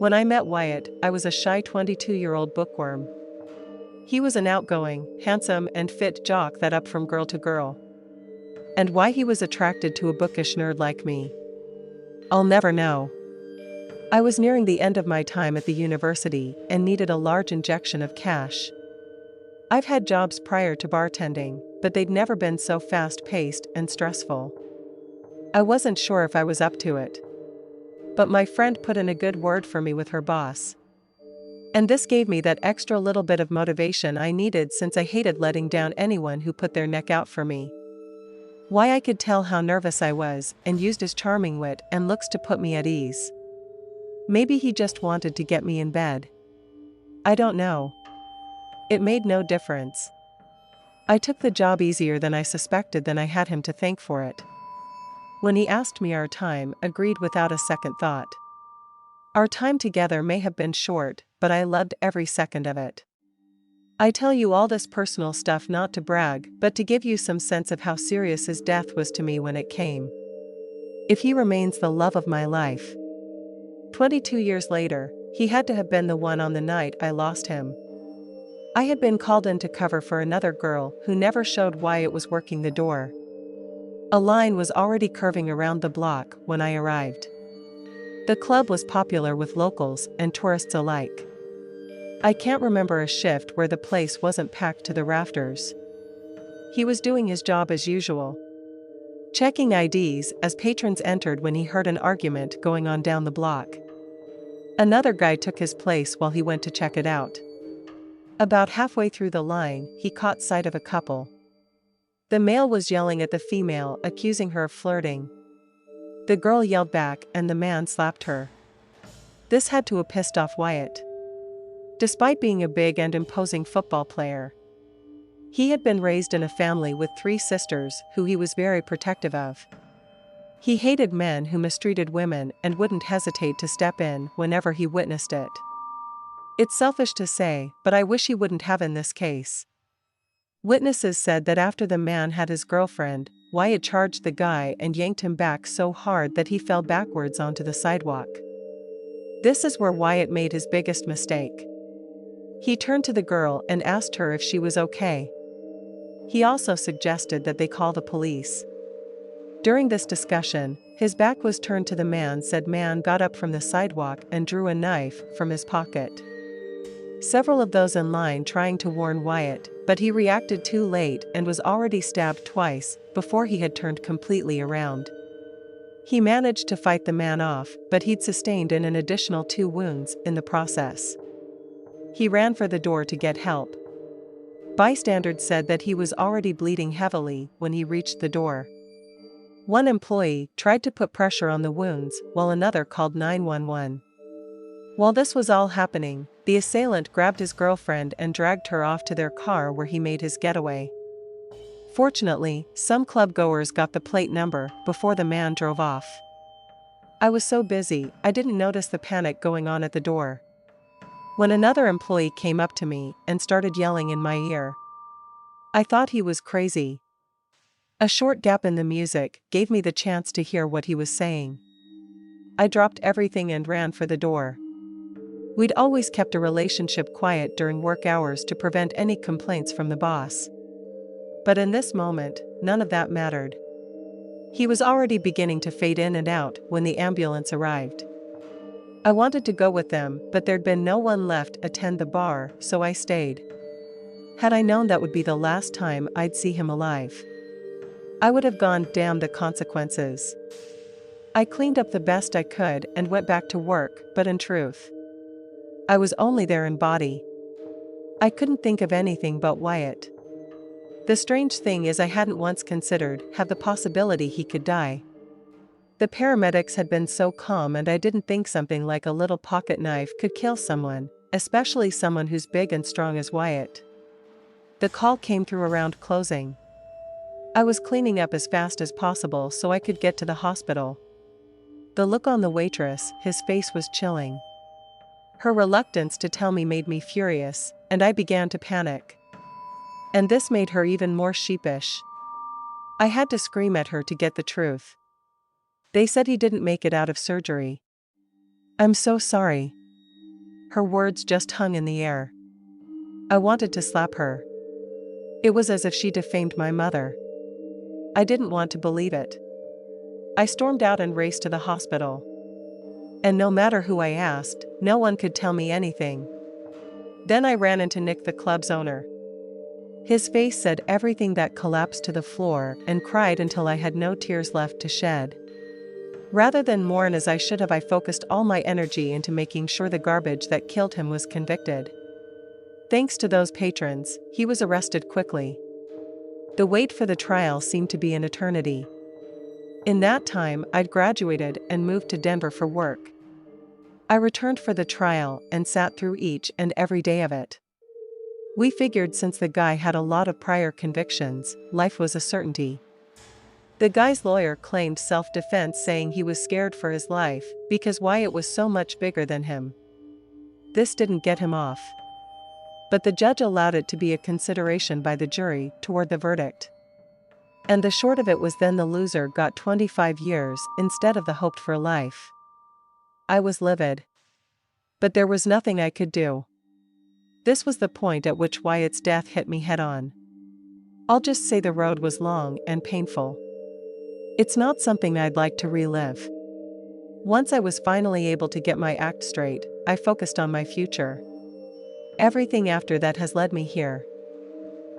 When I met Wyatt, I was a shy 22-year-old bookworm. He was an outgoing, handsome, and fit jock that up from girl to girl. And why he was attracted to a bookish nerd like me, I'll never know. I was nearing the end of my time at the university and needed a large injection of cash. I've had jobs prior to bartending, but they'd never been so fast-paced and stressful. I wasn't sure if I was up to it. But my friend put in a good word for me with her boss. And this gave me that extra little bit of motivation I needed, since I hated letting down anyone who put their neck out for me. Why I could tell how nervous I was and used his charming wit and looks to put me at ease. Maybe he just wanted to get me in bed. I don't know. It made no difference. I took the job easier than I suspected, then I had him to thank for it. When he asked me our time, agreed without a second thought. Our time together may have been short, but I loved every second of it. I tell you all this personal stuff not to brag, but to give you some sense of how serious his death was to me when it came. If he remains the love of my life. 22 years later, he had to have been the one on the night I lost him. I had been called in to cover for another girl who never showed why it was working the door. A line was already curving around the block when I arrived. The club was popular with locals and tourists alike. I can't remember a shift where the place wasn't packed to the rafters. He was doing his job as usual, checking IDs as patrons entered when he heard an argument going on down the block. Another guy took his place while he went to check it out. About halfway through the line, he caught sight of a couple. The male was yelling at the female, accusing her of flirting. The girl yelled back and the man slapped her. This had to have pissed off Wyatt. Despite being a big and imposing football player, he had been raised in a family with 3 sisters who he was very protective of. He hated men who mistreated women and wouldn't hesitate to step in whenever he witnessed it. It's selfish to say, but I wish he wouldn't have in this case. Witnesses said that after the man had his girlfriend, Wyatt charged the guy and yanked him back so hard that he fell backwards onto the sidewalk. This is where Wyatt made his biggest mistake. He turned to the girl and asked her if she was okay. He also suggested that they call the police. During this discussion, his back was turned to the man. Said man got up from the sidewalk and drew a knife from his pocket. Several of those in line trying to warn Wyatt, but he reacted too late and was already stabbed twice before he had turned completely around. He managed to fight the man off, but he'd sustained an additional 2 wounds in the process. He ran for the door to get help. Bystanders said that he was already bleeding heavily when he reached the door. One employee tried to put pressure on the wounds while another called 911. While this was all happening, the assailant grabbed his girlfriend and dragged her off to their car where he made his getaway. Fortunately, some club-goers got the plate number before the man drove off. I was so busy, I didn't notice the panic going on at the door. When another employee came up to me and started yelling in my ear, I thought he was crazy. A short gap in the music gave me the chance to hear what he was saying. I dropped everything and ran for the door. We'd always kept a relationship quiet during work hours to prevent any complaints from the boss. But in this moment, none of that mattered. He was already beginning to fade in and out when the ambulance arrived. I wanted to go with them, but there'd been no one left to attend the bar, so I stayed. Had I known that would be the last time I'd see him alive, I would have gone, damn the consequences. I cleaned up the best I could and went back to work, but in truth, I was only there in body. I couldn't think of anything but Wyatt. The strange thing is I hadn't once considered the possibility he could die. The paramedics had been so calm and I didn't think something like a little pocket knife could kill someone, especially someone who's big and strong as Wyatt. The call came through around closing. I was cleaning up as fast as possible so I could get to the hospital. The look on the waitress, his face was chilling. Her reluctance to tell me made me furious, and I began to panic. And this made her even more sheepish. I had to scream at her to get the truth. They said he didn't make it out of surgery. I'm so sorry. Her words just hung in the air. I wanted to slap her. It was as if she defamed my mother. I didn't want to believe it. I stormed out and raced to the hospital. And no matter who I asked, no one could tell me anything. Then I ran into Nick, the club's owner. His face said everything that collapsed to the floor and cried until I had no tears left to shed. Rather than mourn as I should have, I focused all my energy into making sure the garbage that killed him was convicted. Thanks to those patrons, he was arrested quickly. The wait for the trial seemed to be an eternity. In that time, I'd graduated and moved to Denver for work. I returned for the trial and sat through each and every day of it. We figured since the guy had a lot of prior convictions, life was a certainty. The guy's lawyer claimed self-defense, saying he was scared for his life because Wyatt was so much bigger than him. This didn't get him off. But the judge allowed it to be a consideration by the jury toward the verdict. And the short of it was then the loser got 25 years instead of the hoped for life. I was livid. But there was nothing I could do. This was the point at which Wyatt's death hit me head-on. I'll just say the road was long and painful. It's not something I'd like to relive. Once I was finally able to get my act straight, I focused on my future. Everything after that has led me here.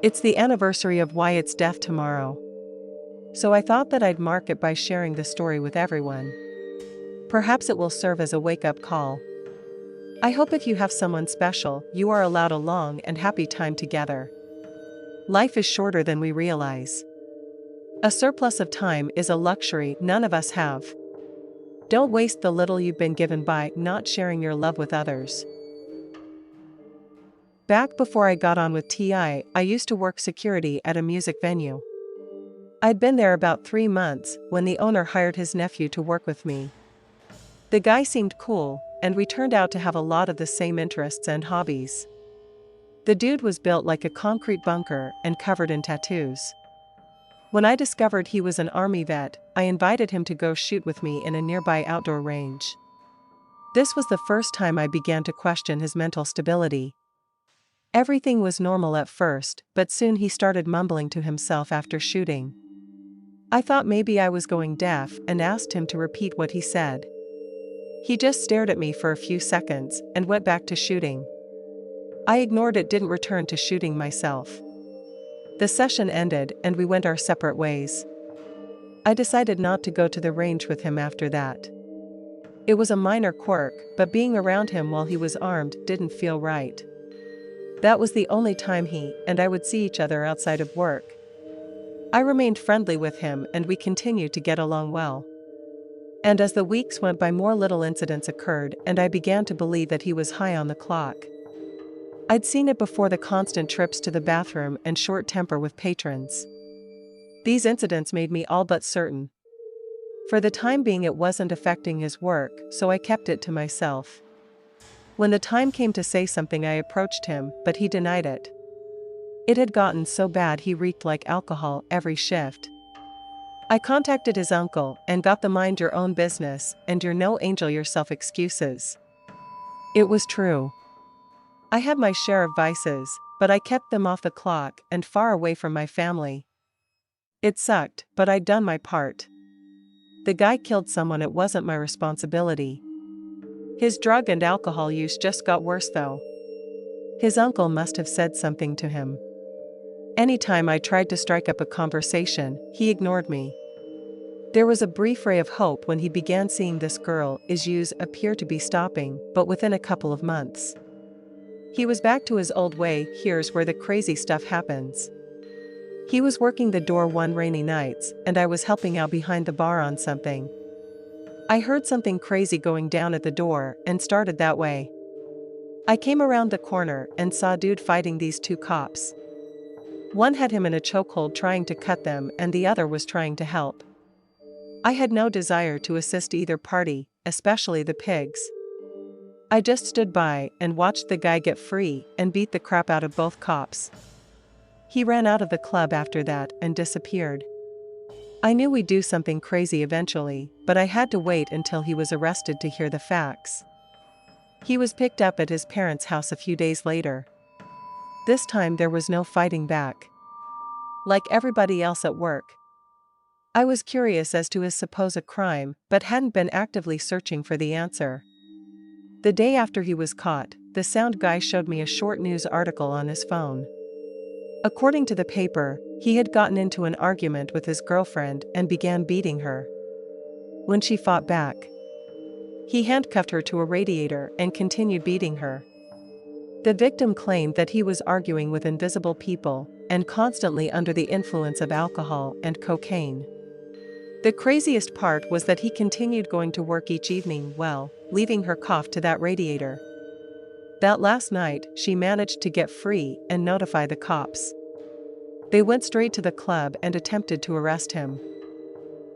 It's the anniversary of Wyatt's death tomorrow. So I thought that I'd mark it by sharing the story with everyone. Perhaps it will serve as a wake-up call. I hope if you have someone special, you are allowed a long and happy time together. Life is shorter than we realize. A surplus of time is a luxury none of us have. Don't waste the little you've been given by not sharing your love with others. Back before I got on with TI, I used to work security at a music venue. I'd been there about 3 months when the owner hired his nephew to work with me. The guy seemed cool, and we turned out to have a lot of the same interests and hobbies. The dude was built like a concrete bunker and covered in tattoos. When I discovered he was an army vet, I invited him to go shoot with me in a nearby outdoor range. This was the first time I began to question his mental stability. Everything was normal at first, but soon he started mumbling to himself after shooting. I thought maybe I was going deaf and asked him to repeat what he said. He just stared at me for a few seconds and went back to shooting. I ignored it, didn't return to shooting myself. The session ended and we went our separate ways. I decided not to go to the range with him after that. It was a minor quirk, but being around him while he was armed didn't feel right. That was the only time he and I would see each other outside of work. I remained friendly with him and we continued to get along well. And as the weeks went by, more little incidents occurred and I began to believe that he was high on the clock. I'd seen it before: the constant trips to the bathroom and short temper with patrons. These incidents made me all but certain. For the time being it wasn't affecting his work, so I kept it to myself. When the time came to say something, I approached him, but he denied it. It had gotten so bad he reeked like alcohol every shift. I contacted his uncle and got the mind your own business and you're no angel yourself excuses. It was true. I had my share of vices, but I kept them off the clock and far away from my family. It sucked, but I'd done my part. The guy killed someone, it wasn't my responsibility. His drug and alcohol use just got worse though. His uncle must have said something to him. Anytime I tried to strike up a conversation, he ignored me. There was a brief ray of hope when he began seeing this girl. His use appeared to be stopping, but within a couple of months, he was back to his old way. Here's where the crazy stuff happens. He was working the door one rainy night, and I was helping out behind the bar on something. I heard something crazy going down at the door and started that way. I came around the corner and saw a dude fighting these 2 cops. One had him in a chokehold trying to cut them and the other was trying to help. I had no desire to assist either party, especially the pigs. I just stood by and watched the guy get free and beat the crap out of both cops. He ran out of the club after that and disappeared. I knew we'd do something crazy eventually, but I had to wait until he was arrested to hear the facts. He was picked up at his parents' house a few days later. This time there was no fighting back. Like everybody else at work. I was curious as to his supposed crime, but hadn't been actively searching for the answer. The day after he was caught, the sound guy showed me a short news article on his phone. According to the paper, he had gotten into an argument with his girlfriend and began beating her. When she fought back, he handcuffed her to a radiator and continued beating her. The victim claimed that he was arguing with invisible people and constantly under the influence of alcohol and cocaine. The craziest part was that he continued going to work each evening, leaving her cuffed to that radiator. That last night, she managed to get free and notify the cops. They went straight to the club and attempted to arrest him.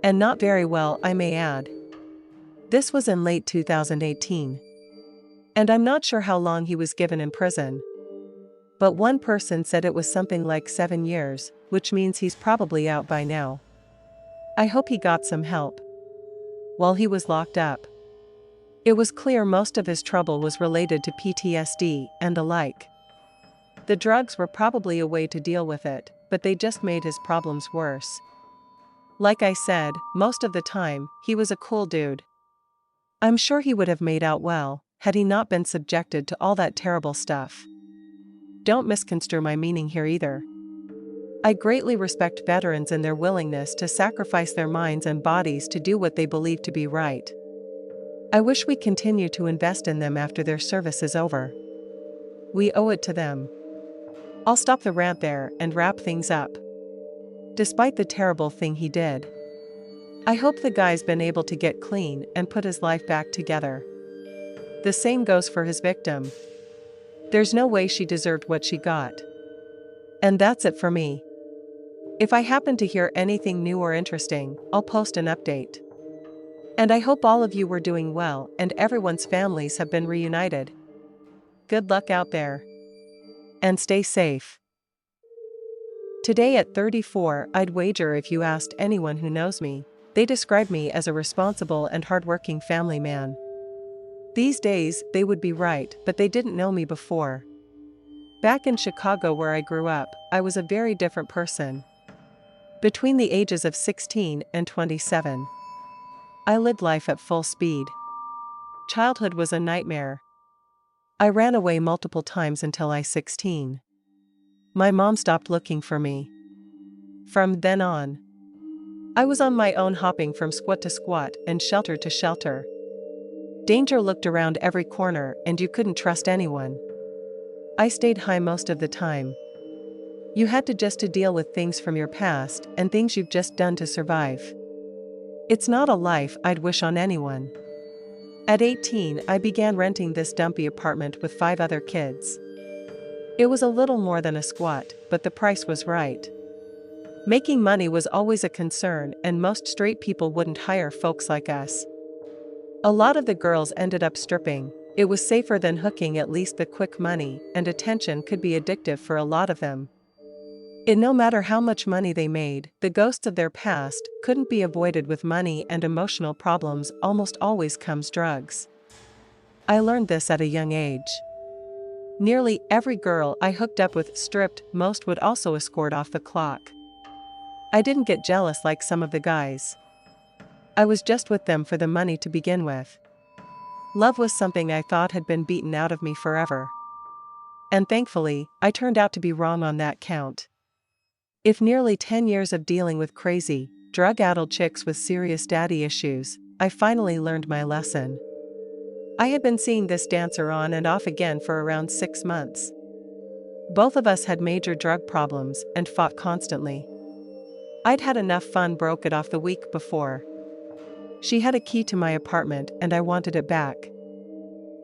And not very well, I may add. This was in late 2018. And I'm not sure how long he was given in prison. But one person said it was something like 7 years, which means he's probably out by now. I hope he got some help while he was locked up. It was clear most of his trouble was related to PTSD and the like. The drugs were probably a way to deal with it, but they just made his problems worse. Like I said, most of the time, he was a cool dude. I'm sure he would have made out well, had he not been subjected to all that terrible stuff. Don't misconstrue my meaning here either. I greatly respect veterans and their willingness to sacrifice their minds and bodies to do what they believe to be right. I wish we continue to invest in them after their service is over. We owe it to them. I'll stop the rant there and wrap things up. Despite the terrible thing he did, I hope the guy's been able to get clean and put his life back together. The same goes for his victim. There's no way she deserved what she got. And that's it for me. If I happen to hear anything new or interesting, I'll post an update. And I hope all of you were doing well and everyone's families have been reunited. Good luck out there. And stay safe. Today at 34, I'd wager if you asked anyone who knows me, they describe me as a responsible and hardworking family man. These days, they would be right, but they didn't know me before. Back in Chicago where I grew up, I was a very different person. Between the ages of 16 and 27, I lived life at full speed. Childhood was a nightmare. I ran away multiple times until I was 16. My mom stopped looking for me. From then on, I was on my own, hopping from squat to squat and shelter to shelter. Danger looked around every corner and you couldn't trust anyone. I stayed high most of the time. You had to deal with things from your past and things you've just done to survive. It's not a life I'd wish on anyone. At 18, I began renting this dumpy apartment with 5 other kids. It was a little more than a squat, but the price was right. Making money was always a concern, and most straight people wouldn't hire folks like us. A lot of the girls ended up stripping. It was safer than hooking, at least the quick money and attention could be addictive for a lot of them. And no matter how much money they made, the ghosts of their past couldn't be avoided. With money and emotional problems almost always comes drugs. I learned this at a young age. Nearly every girl I hooked up with stripped, most would also escort off the clock. I didn't get jealous like some of the guys. I was just with them for the money to begin with. Love was something I thought had been beaten out of me forever. And thankfully, I turned out to be wrong on that count. If nearly 10 years of dealing with crazy, drug-addled chicks with serious daddy issues, I finally learned my lesson. I had been seeing this dancer on and off again for around 6 months. Both of us had major drug problems and fought constantly. I'd had enough fun, broke it off the week before. She had a key to my apartment and I wanted it back.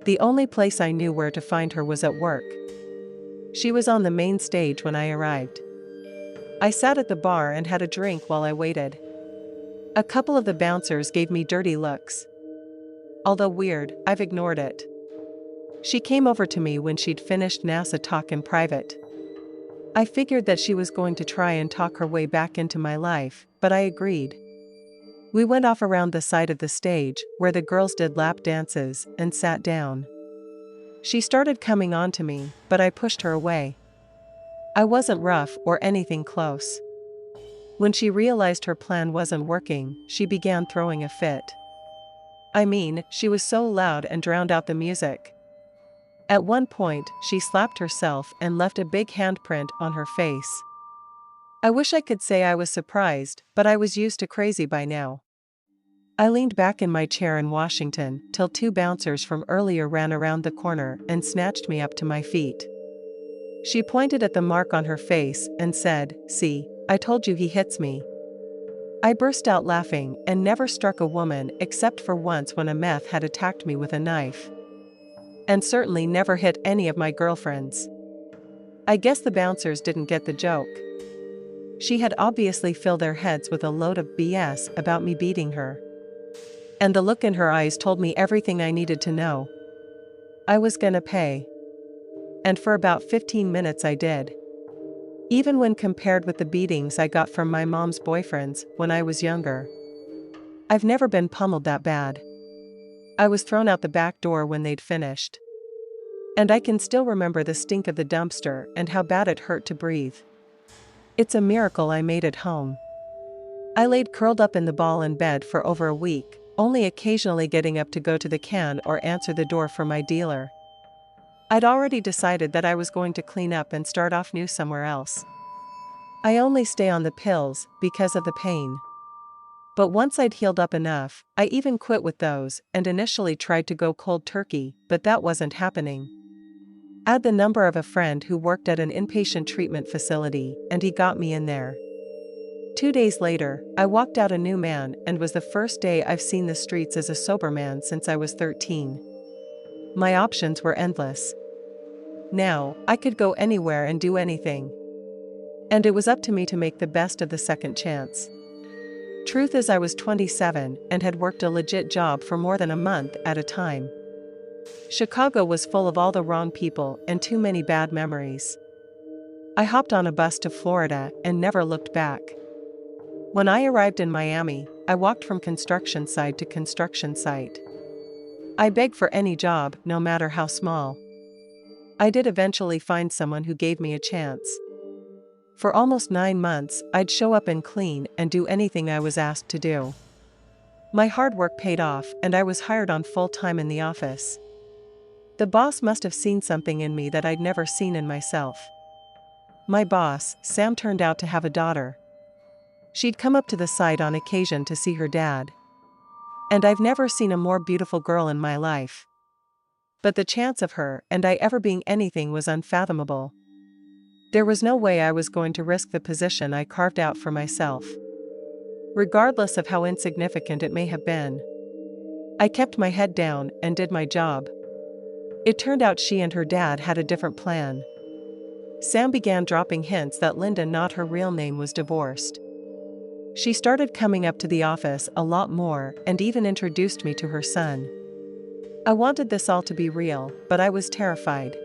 The only place I knew where to find her was at work. She was on the main stage when I arrived. I sat at the bar and had a drink while I waited. A couple of the bouncers gave me dirty looks. Although weird, I've ignored it. She came over to me when she'd finished NASA talk in private. I figured that she was going to try and talk her way back into my life, but I agreed. We went off around the side of the stage, where the girls did lap dances, and sat down. She started coming on to me, but I pushed her away. I wasn't rough or anything close. When she realized her plan wasn't working, she began throwing a fit. I mean, she was so loud and drowned out the music. At one point, she slapped herself and left a big handprint on her face. I wish I could say I was surprised, but I was used to crazy by now. I leaned back in my chair in Washington till two bouncers from earlier ran around the corner and snatched me up to my feet. She pointed at the mark on her face and said, "See, I told you he hits me." I burst out laughing and never struck a woman except for once when a meth had attacked me with a knife. And certainly never hit any of my girlfriends. I guess the bouncers didn't get the joke. She had obviously filled their heads with a load of BS about me beating her. And the look in her eyes told me everything I needed to know. I was gonna pay. And for about 15 minutes I did. Even when compared with the beatings I got from my mom's boyfriends when I was younger. I've never been pummeled that bad. I was thrown out the back door when they'd finished. And I can still remember the stink of the dumpster and how bad it hurt to breathe. It's a miracle I made it home. I laid curled up in the ball in bed for over a week, only occasionally getting up to go to the can or answer the door for my dealer. I'd already decided that I was going to clean up and start off new somewhere else. I only stay on the pills because of the pain. But once I'd healed up enough, I even quit with those and initially tried to go cold turkey, but that wasn't happening. Add the number of a friend who worked at an inpatient treatment facility, and he got me in there. 2 days later, I walked out a new man and was the first day I've seen the streets as a sober man since I was 13. My options were endless. Now, I could go anywhere and do anything. And it was up to me to make the best of the second chance. Truth is, I was 27 and had worked a legit job for more than a month at a time. Chicago was full of all the wrong people and too many bad memories. I hopped on a bus to Florida and never looked back. When I arrived in Miami, I walked from construction site to construction site. I begged for any job, no matter how small. I did eventually find someone who gave me a chance. For almost 9 months, I'd show up and clean and do anything I was asked to do. My hard work paid off and I was hired on full-time in the office. The boss must have seen something in me that I'd never seen in myself. My boss, Sam, turned out to have a daughter. She'd come up to the site on occasion to see her dad. And I've never seen a more beautiful girl in my life. But the chance of her and I ever being anything was unfathomable. There was no way I was going to risk the position I carved out for myself. Regardless of how insignificant it may have been. I kept my head down and did my job. It turned out she and her dad had a different plan. Sam began dropping hints that Linda, not her real name, was divorced. She started coming up to the office a lot more and even introduced me to her son. I wanted this all to be real, but I was terrified.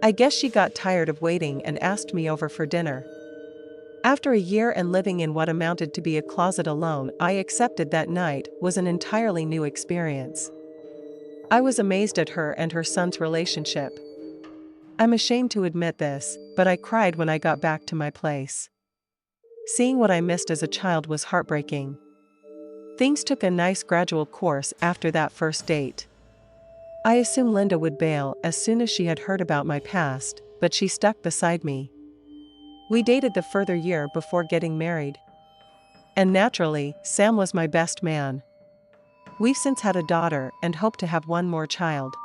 I guess she got tired of waiting and asked me over for dinner. After a year and living in what amounted to be a closet alone, I accepted that night was an entirely new experience. I was amazed at her and her son's relationship. I'm ashamed to admit this, but I cried when I got back to my place. Seeing what I missed as a child was heartbreaking. Things took a nice gradual course after that first date. I assumed Linda would bail as soon as she had heard about my past, but she stuck beside me. We dated the further year before getting married. And naturally, Sam was my best man. We've since had a daughter and hope to have one more child.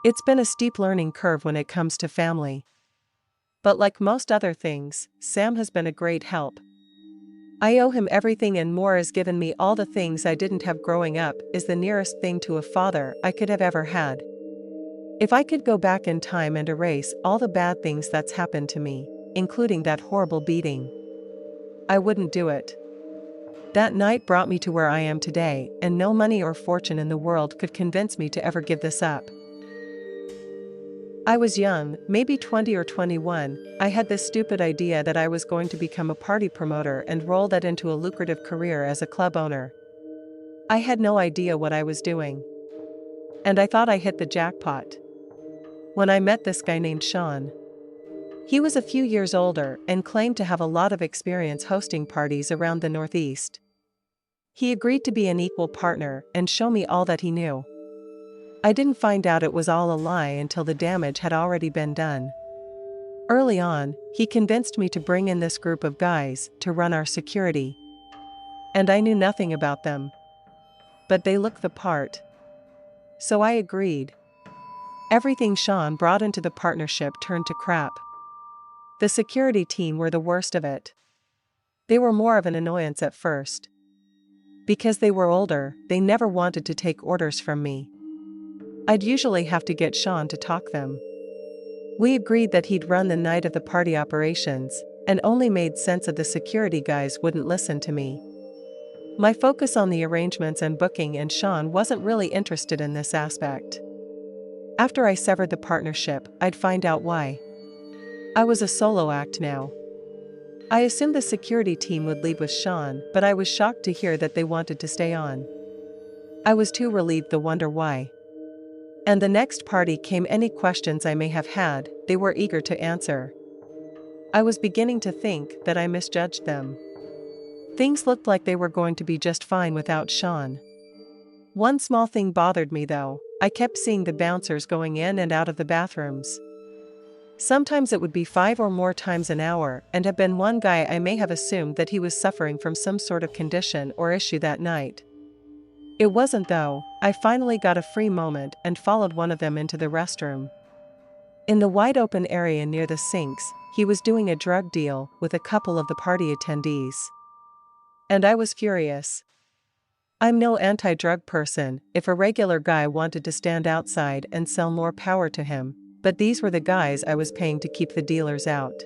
It's been a steep learning curve when it comes to family. But like most other things, Sam has been a great help. I owe him everything and more. Has given me all the things I didn't have growing up, is the nearest thing to a father I could have ever had. If I could go back in time and erase all the bad things that's happened to me, including that horrible beating, I wouldn't do it. That night brought me to where I am today, and no money or fortune in the world could convince me to ever give this up. I was young, maybe 20 or 21, I had this stupid idea that I was going to become a party promoter and roll that into a lucrative career as a club owner. I had no idea what I was doing. And I thought I hit the jackpot. when I met this guy named Sean. He was a few years older and claimed to have a lot of experience hosting parties around the Northeast. He agreed to be an equal partner and show me all that he knew. I didn't find out it was all a lie until the damage had already been done. Early on, he convinced me to bring in this group of guys to run our security. And I knew nothing about them. But they looked the part. So I agreed. Everything Sean brought into the partnership turned to crap. The security team were the worst of it. They were more of an annoyance at first. Because they were older, they never wanted to take orders from me. I'd usually have to get Sean to talk them. We agreed that he'd run the night of the party operations, and only made sense of the security guys wouldn't listen to me. My focus on the arrangements and booking, and Sean wasn't really interested in this aspect. After I severed the partnership, I'd find out why. I was a solo act now. I assumed the security team would leave with Sean, but I was shocked to hear that they wanted to stay on. I was too relieved to wonder why. And the next party came, any questions I may have had, they were eager to answer. I was beginning to think that I misjudged them. Things looked like they were going to be just fine without Sean. One small thing bothered me though. I kept seeing the bouncers going in and out of the bathrooms. Sometimes it would be 5 or more times an hour, and have been one guy I may have assumed that he was suffering from some sort of condition or issue that night. It wasn't though. I finally got a free moment and followed one of them into the restroom. In the wide open area near the sinks, he was doing a drug deal with a couple of the party attendees. And I was furious. I'm no anti-drug person. If a regular guy wanted to stand outside and sell, more power to him, but these were the guys I was paying to keep the dealers out.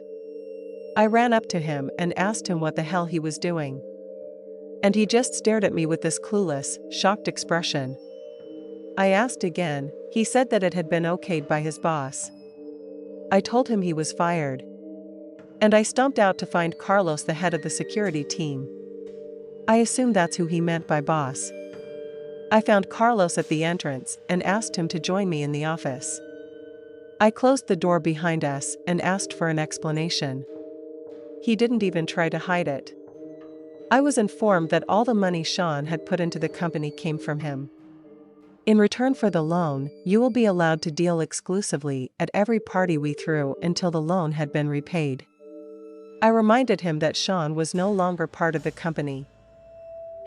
I ran up to him and asked him what the hell he was doing. And he just stared at me with this clueless, shocked expression. I asked again. He said that it had been okayed by his boss. I told him he was fired. And I stomped out to find Carlos, the head of the security team. I assumed that's who he meant by boss. I found Carlos at the entrance and asked him to join me in the office. I closed the door behind us and asked for an explanation. He didn't even try to hide it. I was informed that all the money Sean had put into the company came from him. In return for the loan, you will be allowed to deal exclusively at every party we threw until the loan had been repaid. I reminded him that Sean was no longer part of the company.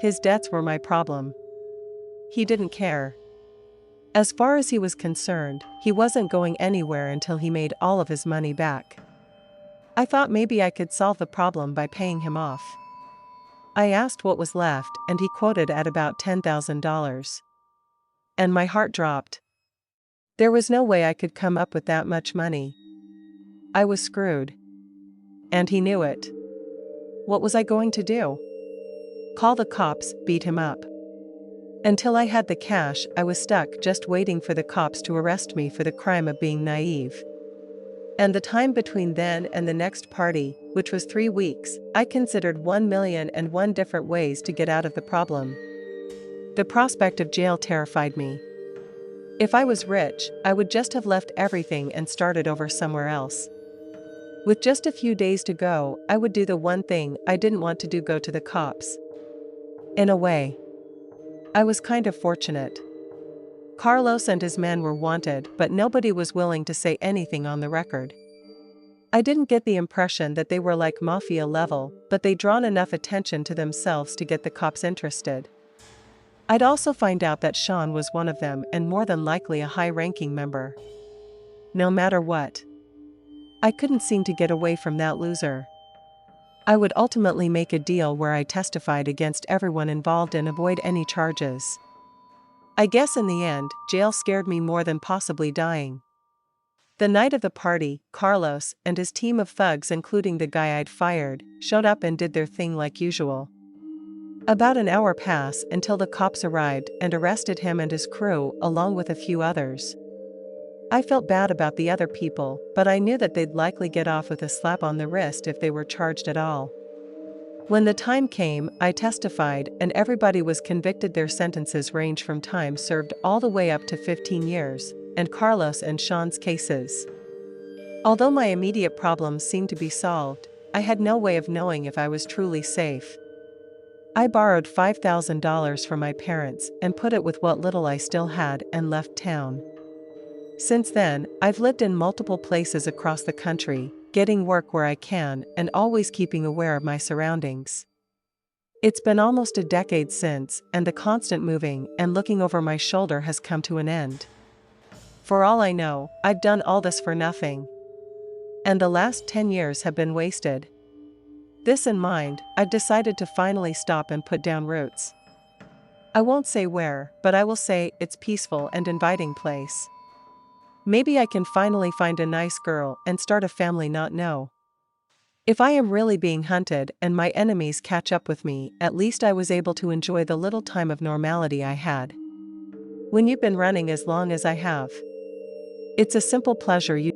His debts were my problem. He didn't care. As far as he was concerned, he wasn't going anywhere until he made all of his money back. I thought maybe I could solve the problem by paying him off. I asked what was left, and he quoted at about $10,000. And my heart dropped. There was no way I could come up with that much money. I was screwed. And he knew it. What was I going to do? Call the cops, beat him up? Until I had the cash, I was stuck just waiting for the cops to arrest me for the crime of being naive. And the time between then and the next party, which was 3 weeks, I considered 1,000,001 different ways to get out of the problem. The prospect of jail terrified me. If I was rich, I would just have left everything and started over somewhere else. With just a few days to go, I would do the one thing I didn't want to do: go to the cops. In a way, I was kind of fortunate. Carlos and his men were wanted, but nobody was willing to say anything on the record. I didn't get the impression that they were like mafia level, but they'd drawn enough attention to themselves to get the cops interested. I'd also find out that Sean was one of them, and more than likely a high-ranking member. No matter what, I couldn't seem to get away from that loser. I would ultimately make a deal where I testified against everyone involved and avoid any charges. I guess in the end, jail scared me more than possibly dying. The night of the party, Carlos and his team of thugs, including the guy I'd fired, showed up and did their thing like usual. About an hour passed until the cops arrived and arrested him and his crew, along with a few others. I felt bad about the other people, but I knew that they'd likely get off with a slap on the wrist if they were charged at all. When the time came, I testified, and everybody was convicted. Their sentences ranged from time served all the way up to 15 years, and Carlos and Sean's cases. Although my immediate problems seemed to be solved, I had no way of knowing if I was truly safe. I borrowed $5,000 from my parents and put it with what little I still had and left town. Since then, I've lived in multiple places across the country, getting work where I can and always keeping aware of my surroundings. It's been almost a decade since, and the constant moving and looking over my shoulder has come to an end. For all I know, I've done all this for nothing. And the last 10 years have been wasted. This in mind, I've decided to finally stop and put down roots. I won't say where, but I will say it's peaceful and inviting place. Maybe I can finally find a nice girl and start a family. Not know. If I am really being hunted and my enemies catch up with me, at least I was able to enjoy the little time of normality I had. When you've been running as long as I have, it's a simple pleasure you